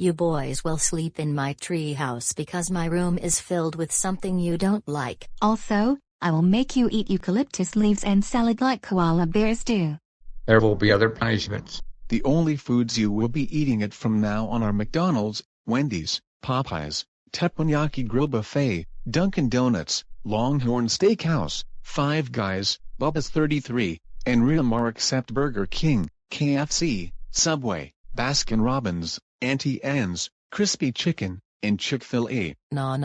You boys will sleep in my treehouse because my room is filled with something you don't like. Also, I will make you eat eucalyptus leaves and salad like koala bears do. There will be other punishments. The only foods you will be eating it from now on are McDonald's, Wendy's, Popeyes, Teppanyaki Grill Buffet, Dunkin' Donuts, Longhorn Steakhouse, Five Guys, Bubba's 33, and Real More except Burger King, KFC, Subway, Baskin-Robbins, Auntie Anne's, Crispy Chicken, and Chick-fil-A. No.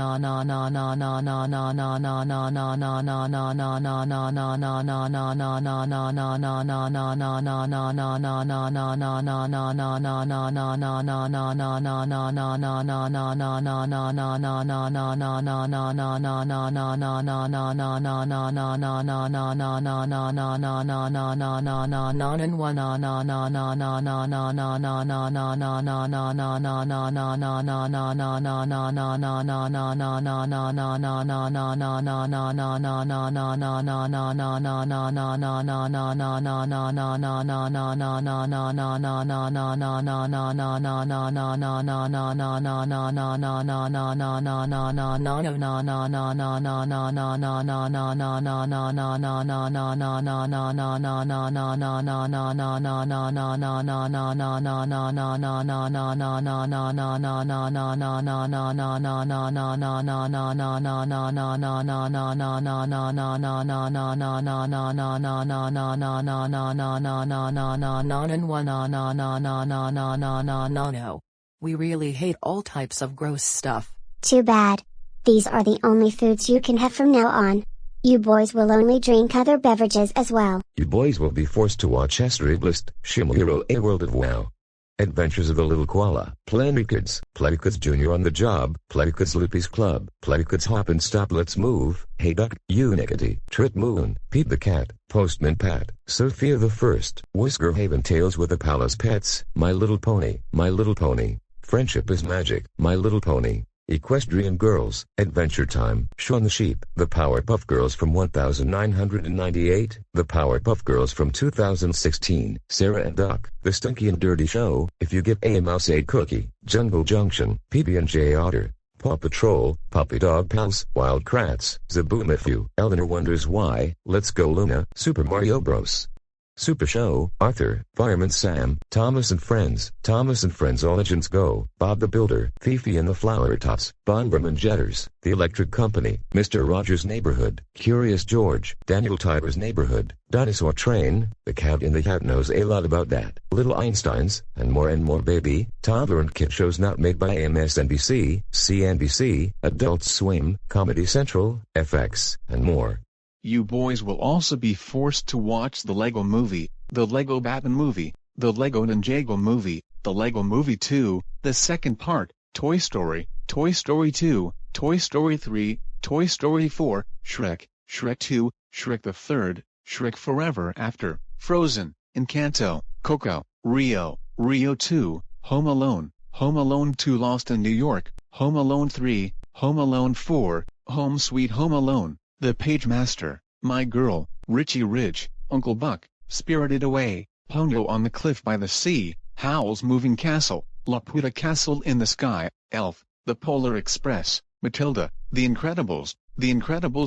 We really hate all types of gross stuff. Too bad. These are the only foods you can have from now on. You boys will only drink other beverages as well. You boys will be forced to watch Asterix, Shimuro A World of Wow. Adventures of the Little Koala, Platykids, Platykids Jr. on the Job, Platykids Loopy's Club, Platykids Hop and Stop Let's Move, Hey Duck, Unikitty, Trip Moon, Pete the Cat, Postman Pat, Sophia the First, Whisker Haven Tales with the Palace Pets, My Little Pony, Friendship is Magic, My Little Pony, Equestrian Girls, Adventure Time, Shaun the Sheep, The Powerpuff Girls from 1998, The Powerpuff Girls from 2016, Sarah and Duck, The Stinky and Dirty Show, If You Give a Mouse a Cookie, Jungle Junction, PB&J Otter, Paw Patrol, Puppy Dog Pals, Wild Kratts, Zaboomafoo, Eleanor Wonders Why, Let's Go Luna, Super Mario Bros. Super Show, Arthur, Fireman Sam, Thomas and Friends Origins Go, Bob the Builder, Fifi and the Flower Tots, Bomberman Jetters, The Electric Company, Mr. Rogers' Neighborhood, Curious George, Daniel Tiger's Neighborhood, Dinosaur Train, The Cat in the Hat knows a lot about that, Little Einsteins, and more baby, toddler and kid shows not made by MSNBC, CNBC, Adult Swim, Comedy Central, FX, and more. You boys will also be forced to watch the Lego Movie, the Lego Batman Movie, the Lego Ninjago Movie, the Lego Movie 2, the second part, Toy Story 2, Toy Story 3, Toy Story 4, Shrek 2, Shrek the Third, Shrek Forever After, Frozen, Encanto, Coco, Rio 2, Home Alone 2 Lost in New York, Home Alone 3, Home Alone 4, Home Sweet Home Alone, The Page Master, My Girl, Richie Rich, Uncle Buck, Spirited Away, Ponyo on the Cliff by the Sea, Howl's Moving Castle, Laputa Castle in the Sky, Elf, The Polar Express, Matilda, The Incredibles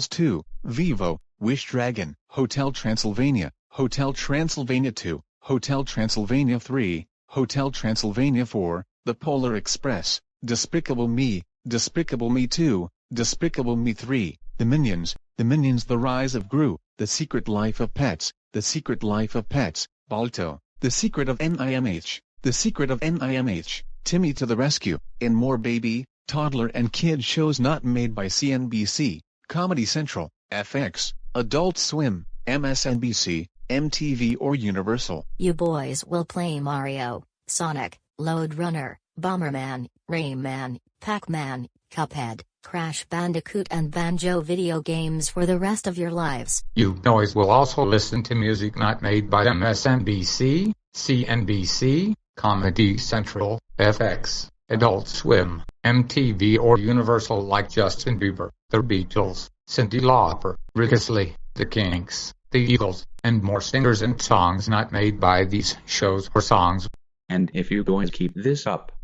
2, Vivo, Wish Dragon, Hotel Transylvania 2, Hotel Transylvania 3, Hotel Transylvania 4, The Polar Express, Despicable Me 2, Despicable Me 3, The Minions, The Rise of Gru, The Secret Life of Pets, Balto, The Secret of NIMH, Timmy to the Rescue, and more baby, toddler and kid shows not made by CNBC, Comedy Central, FX, Adult Swim, MSNBC, MTV or Universal. You boys will play Mario, Sonic, Lode Runner, Bomberman, Rayman, Pac-Man, Cuphead, Crash Bandicoot and Banjo video games for the rest of your lives. You boys will also listen to music not made by MSNBC, CNBC, Comedy Central, FX, Adult Swim, MTV or Universal like Justin Bieber, The Beatles, Cyndi Lauper, Rick Astley, The Kinks, The Eagles, and more singers and songs not made by these shows or songs. And if you boys keep this up,